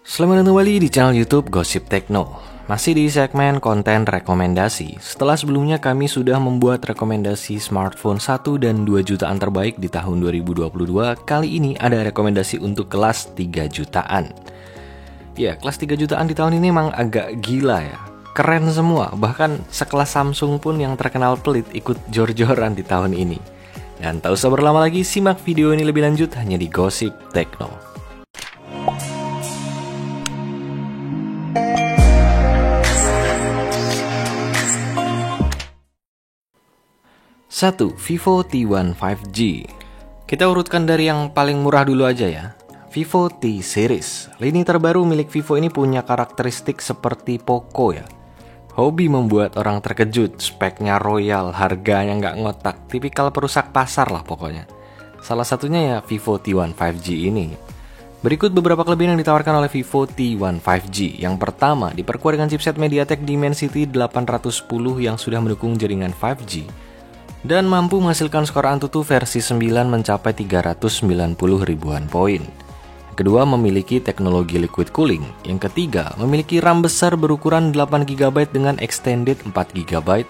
Selamat datang kembali di channel YouTube Gosip Tekno. Masih di segmen konten rekomendasi. Setelah sebelumnya kami sudah membuat rekomendasi smartphone 1 dan 2 jutaan terbaik di tahun 2022, kali ini ada rekomendasi untuk kelas 3 jutaan. Ya, kelas 3 jutaan di tahun ini emang agak gila ya. Keren semua, bahkan sekelas Samsung pun yang terkenal pelit ikut jor-joran di tahun ini. Dan tak usah berlama lagi, simak video ini lebih lanjut hanya di Gosip Tekno. 1. Vivo T1 5G. Kita urutkan dari yang paling murah dulu aja ya. Vivo T Series. Lini terbaru milik Vivo ini punya karakteristik seperti Poco ya. Hobi membuat orang terkejut, speknya royal, harganya nggak ngotak, tipikal perusak pasar lah pokoknya. Salah satunya ya Vivo T1 5G ini. Berikut beberapa kelebihan yang ditawarkan oleh Vivo T1 5G. Yang pertama, diperkuat dengan chipset MediaTek Dimensity 810 yang sudah mendukung jaringan 5G. Dan mampu menghasilkan skor Antutu versi 9 mencapai 390 ribuan poin. Kedua, memiliki teknologi liquid cooling. Yang ketiga, memiliki RAM besar berukuran 8 GB dengan extended 4 GB.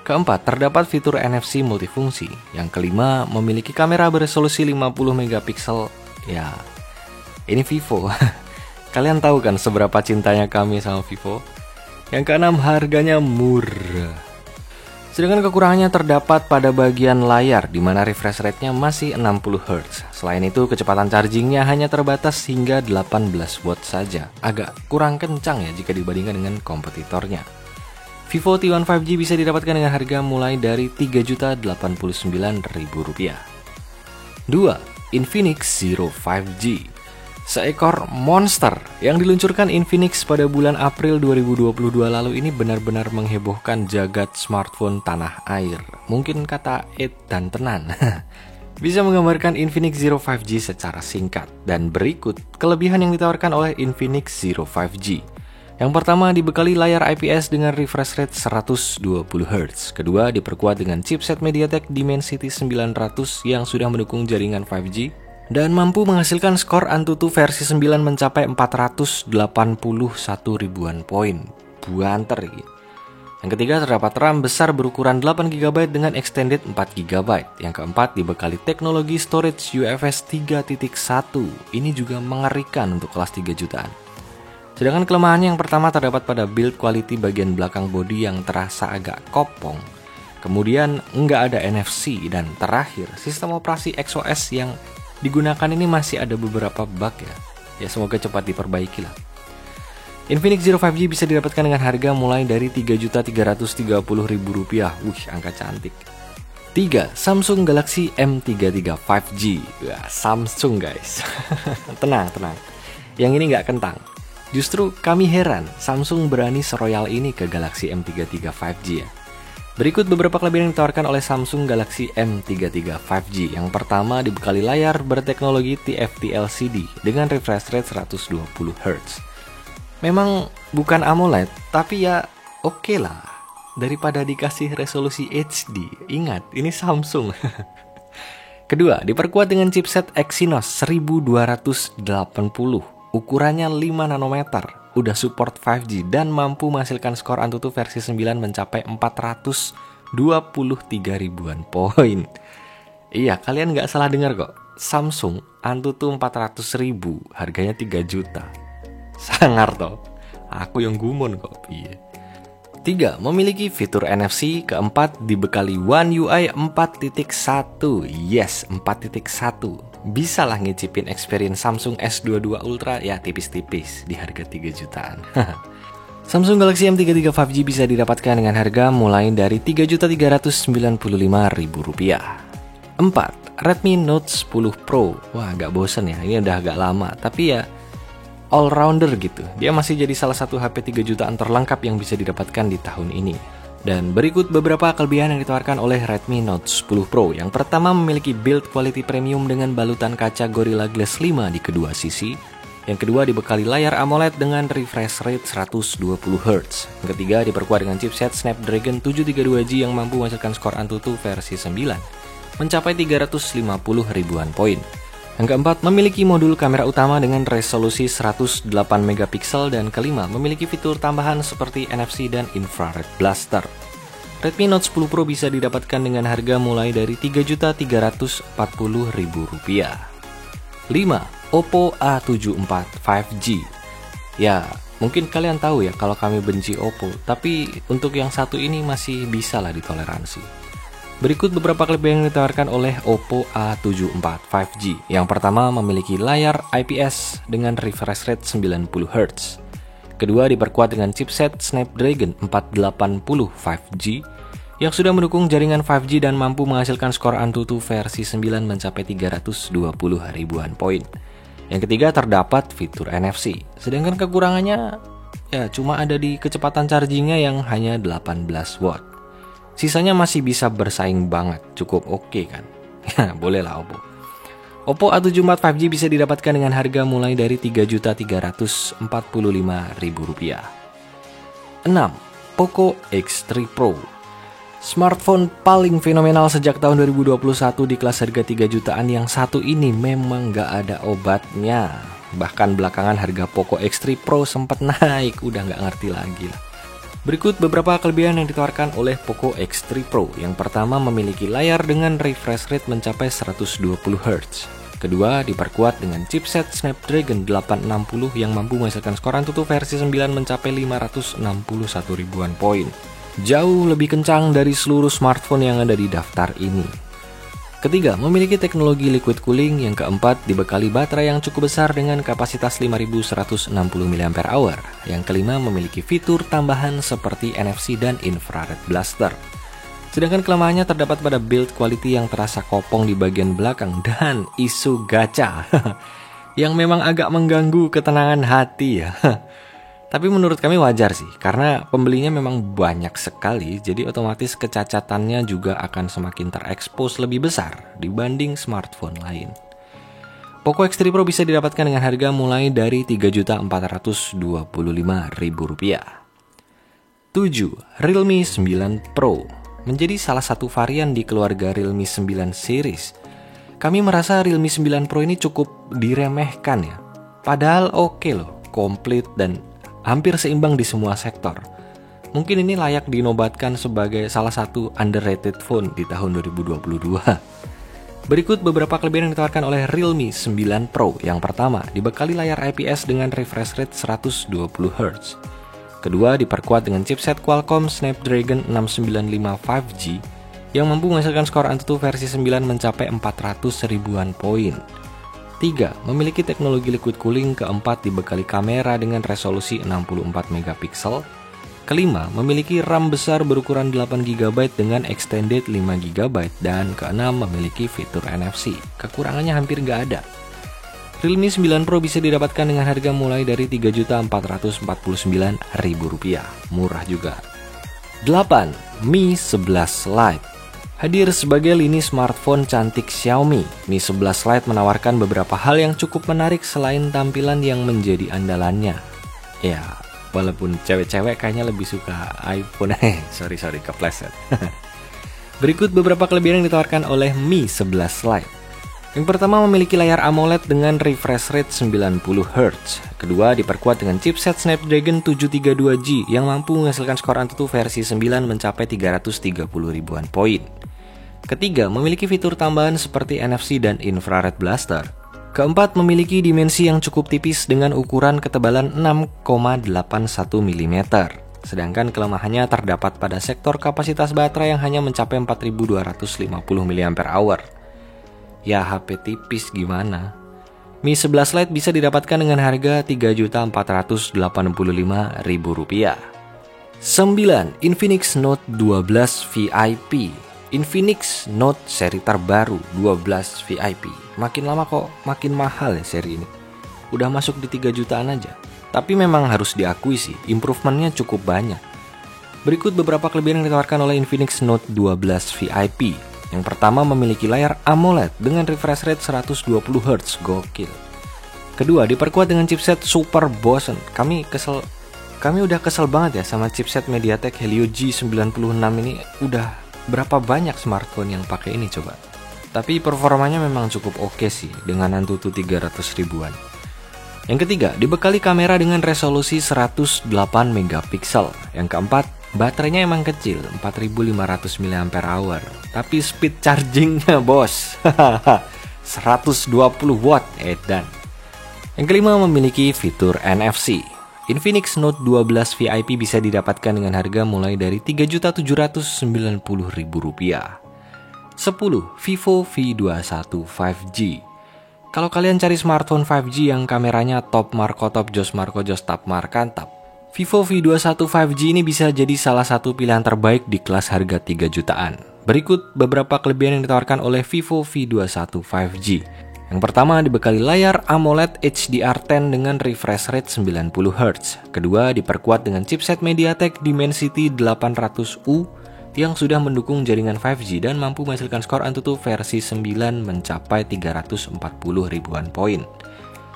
Keempat, terdapat fitur NFC multifungsi. Yang kelima, memiliki kamera beresolusi 50 megapiksel. Ya, ini Vivo. Kalian tahu kan seberapa cintanya kami sama Vivo? Yang keenam, harganya murah. Sedangkan kekurangannya terdapat pada bagian layar di mana refresh rate-nya masih 60 Hz. Selain itu, kecepatan chargingnya hanya terbatas hingga 18 watt saja. Agak kurang kencang ya jika dibandingkan dengan kompetitornya. Vivo T1 5G bisa didapatkan dengan harga mulai dari Rp3.089.000. 2. Infinix Zero 5G. Seekor monster yang diluncurkan Infinix pada bulan April 2022 lalu ini benar-benar menghebohkan jagat smartphone tanah air. Mungkin kata Ed dan Tenan. Bisa menggambarkan Infinix Zero 5G secara singkat. Dan berikut kelebihan yang ditawarkan oleh Infinix Zero 5G. Yang pertama, dibekali layar IPS dengan refresh rate 120 Hz. Kedua, diperkuat dengan chipset MediaTek Dimensity 900 yang sudah mendukung jaringan 5G. Dan mampu menghasilkan skor Antutu versi 9 mencapai 481 ribuan poin. Buanter gitu. Yang ketiga, terdapat RAM besar berukuran 8 GB dengan extended 4 GB. Yang keempat, dibekali teknologi storage UFS 3.1. Ini juga mengerikan untuk kelas 3 jutaan. Sedangkan kelemahannya yang pertama terdapat pada build quality bagian belakang bodi yang terasa agak kopong. Kemudian nggak ada NFC. Dan terakhir, sistem operasi XOS yang digunakan ini masih ada beberapa bug ya. Ya semoga cepat diperbaiki lah. Infinix Zero 5G bisa didapatkan dengan harga mulai dari Rp3.330.000. Wih, angka cantik. 3. Samsung Galaxy M33 5G. Wah, Samsung guys. Tenang. Yang ini nggak kentang. Justru kami heran Samsung berani seroyal ini ke Galaxy M33 5G ya. Berikut beberapa kelebihan yang ditawarkan oleh Samsung Galaxy M33 5G. Yang pertama, dibekali layar berteknologi TFT LCD dengan refresh rate 120 Hz. Memang bukan AMOLED, tapi ya oke lah. Daripada dikasih resolusi HD. Ingat, ini Samsung. Kedua, diperkuat dengan chipset Exynos 1280. Ukurannya 5 nanometer. Udah support 5G dan mampu menghasilkan skor Antutu versi 9 mencapai 423 ribuan poin. Iya, kalian nggak salah dengar kok. Samsung Antutu 400 ribu, harganya 3 juta. Sangar toh. Aku yang gumon kok. Iya. 3. Memiliki fitur NFC. Keempat, dibekali One UI 4.1. Yes, 4.1. Bisa lah ngicipin experience Samsung S22 Ultra ya tipis-tipis di harga 3 jutaan. Samsung Galaxy M33 5G bisa didapatkan dengan harga mulai dari Rp3.395.000. 4. Redmi Note 10 Pro. Wah, agak bosen ya, ini udah agak lama. Tapi ya all-rounder gitu. Dia masih jadi salah satu HP 3 jutaan terlengkap yang bisa didapatkan di tahun ini. Dan berikut beberapa kelebihan yang ditawarkan oleh Redmi Note 10 Pro. Yang pertama, memiliki build quality premium dengan balutan kaca Gorilla Glass 5 di kedua sisi. Yang kedua, dibekali layar AMOLED dengan refresh rate 120 Hz. Yang ketiga, diperkuat dengan chipset Snapdragon 732G yang mampu menghasilkan skor Antutu versi 9 mencapai 350 ribuan poin. Yang keempat, memiliki modul kamera utama dengan resolusi 108 megapiksel, dan kelima, memiliki fitur tambahan seperti NFC dan infrared blaster. Redmi Note 10 Pro bisa didapatkan dengan harga mulai dari Rp3.340.000. 5. Oppo A74 5G. Ya, mungkin kalian tahu ya kalau kami benci Oppo, tapi untuk yang satu ini masih bisa lah ditoleransi. Berikut beberapa kelebihan yang ditawarkan oleh Oppo A74 5G. Yang pertama, memiliki layar IPS dengan refresh rate 90Hz. Kedua, diperkuat dengan chipset Snapdragon 480 5G yang sudah mendukung jaringan 5G dan mampu menghasilkan skor Antutu versi 9 mencapai 320 ribuan poin. Yang ketiga, terdapat fitur NFC. Sedangkan kekurangannya ya cuma ada di kecepatan chargingnya yang hanya 18 watt. Sisanya masih bisa bersaing banget, cukup oke kan? Ya, bolehlah Oppo. Oppo A74 5G bisa didapatkan dengan harga mulai dari Rp3.345.000. 6. Poco X3 Pro. Smartphone paling fenomenal sejak tahun 2021 di kelas harga 3 jutaan yang satu ini memang gak ada obatnya. Bahkan belakangan harga Poco X3 Pro sempat naik, udah gak ngerti lagi lah. Berikut beberapa kelebihan yang ditawarkan oleh Poco X3 Pro. Yang pertama, memiliki layar dengan refresh rate mencapai 120Hz. Kedua, diperkuat dengan chipset Snapdragon 860 yang mampu menghasilkan skor Antutu versi 9 mencapai 561 ribuan poin. Jauh lebih kencang dari seluruh smartphone yang ada di daftar ini. Ketiga, memiliki teknologi liquid cooling. Yang keempat, dibekali baterai yang cukup besar dengan kapasitas 5160 mAh. Yang kelima, memiliki fitur tambahan seperti NFC dan infrared blaster. Sedangkan kelemahannya terdapat pada build quality yang terasa kopong di bagian belakang dan isu gacha yang memang agak mengganggu ketenangan hati ya. Tapi menurut kami wajar sih, karena pembelinya memang banyak sekali, jadi otomatis kecacatannya juga akan semakin terekspos lebih besar dibanding smartphone lain. Poco X3 Pro bisa didapatkan dengan harga mulai dari Rp3.425.000. 7. Realme 9 Pro menjadi salah satu varian di keluarga Realme 9 series. Kami merasa Realme 9 Pro ini cukup diremehkan ya. Padahal oke loh, komplit dan hampir seimbang di semua sektor. Mungkin ini layak dinobatkan sebagai salah satu underrated phone di tahun 2022. Berikut beberapa kelebihan yang ditawarkan oleh Realme 9 Pro. Yang pertama, dibekali layar IPS dengan refresh rate 120Hz. Kedua, diperkuat dengan chipset Qualcomm Snapdragon 695 5G yang mampu menghasilkan skor Antutu versi 9 mencapai 400 ribuan poin. 3. Memiliki teknologi liquid cooling. Keempat, dibekali kamera dengan resolusi 64 megapiksel. Kelima, memiliki RAM besar berukuran 8 GB dengan extended 5 GB. Dan keenam, memiliki fitur NFC. Kekurangannya hampir gak ada. Realme 9 Pro bisa didapatkan dengan harga mulai dari Rp3.449.000. Murah juga. 8. Mi 11 Lite. Hadir sebagai lini smartphone cantik Xiaomi, Mi 11 Lite menawarkan beberapa hal yang cukup menarik selain tampilan yang menjadi andalannya. Ya, walaupun cewek-cewek kayaknya lebih suka iPhone. sorry, kepleset. Berikut beberapa kelebihan yang ditawarkan oleh Mi 11 Lite. Yang pertama, memiliki layar AMOLED dengan refresh rate 90Hz. Kedua, diperkuat dengan chipset Snapdragon 732G yang mampu menghasilkan skor Antutu versi 9 mencapai 330 ribuan poin. Ketiga, memiliki fitur tambahan seperti NFC dan infrared blaster. Keempat, memiliki dimensi yang cukup tipis dengan ukuran ketebalan 6,81 mm. Sedangkan kelemahannya terdapat pada sektor kapasitas baterai yang hanya mencapai 4250 mAh. Ya, HP tipis gimana? Mi 11 Lite bisa didapatkan dengan harga Rp3.485.000. 9. Infinix Note 12 VIP. Infinix Note seri terbaru 12 VIP. Makin lama kok makin mahal ya seri ini. Udah masuk di 3 jutaan aja. Tapi memang harus diakui sih, improvementnya cukup banyak. Berikut beberapa kelebihan yang ditawarkan oleh Infinix Note 12 VIP. Yang pertama, memiliki layar AMOLED dengan refresh rate 120Hz. Gokil. Kedua, diperkuat dengan chipset Super Boson. Kami udah kesel banget ya sama chipset MediaTek Helio G96 ini. Udah berapa banyak smartphone yang pakai ini coba. tapi performanya memang cukup oke sih dengan Antutu 300 ribuan. Yang ketiga, dibekali kamera dengan resolusi 108 megapiksel. Yang keempat, baterainya emang kecil, 4500 mAh, tapi speed chargingnya bos, 120 watt edan. Yang kelima, memiliki fitur NFC. Infinix Note 12 VIP bisa didapatkan dengan harga mulai dari Rp3.790.000. 10. Vivo V21 5G. Kalau kalian cari smartphone 5G yang kameranya top marko top jos marko jos tap markantap, Vivo V21 5G ini bisa jadi salah satu pilihan terbaik di kelas harga 3 jutaan. Berikut beberapa kelebihan yang ditawarkan oleh Vivo V21 5G. Yang pertama, dibekali layar AMOLED HDR10 dengan refresh rate 90Hz. Kedua, diperkuat dengan chipset MediaTek Dimensity 800U yang sudah mendukung jaringan 5G dan mampu menghasilkan skor Antutu versi 9 mencapai 340 ribuan poin.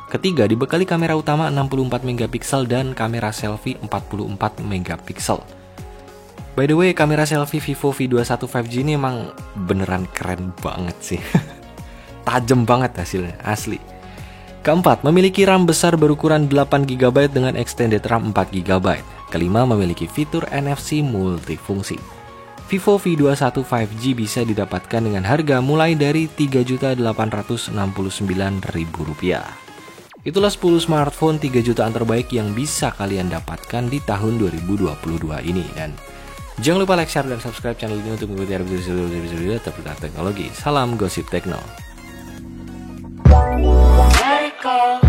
Ketiga, dibekali kamera utama 64 megapiksel dan kamera selfie 44 megapiksel. By the way, kamera selfie Vivo V21 5G ini emang beneran keren banget sih. Tajam banget hasilnya, asli. Keempat, memiliki RAM besar berukuran 8GB dengan extended RAM 4GB. Kelima, memiliki fitur NFC multifungsi. Vivo V21 5G bisa didapatkan dengan harga mulai dari Rp3.899.000. Itulah 10 smartphone 3 jutaan terbaik yang bisa kalian dapatkan di tahun 2022 ini. Dan jangan lupa like, share, dan subscribe channel ini untuk mengikuti review seputar teknologi. Salam gosip tekno. Let it go.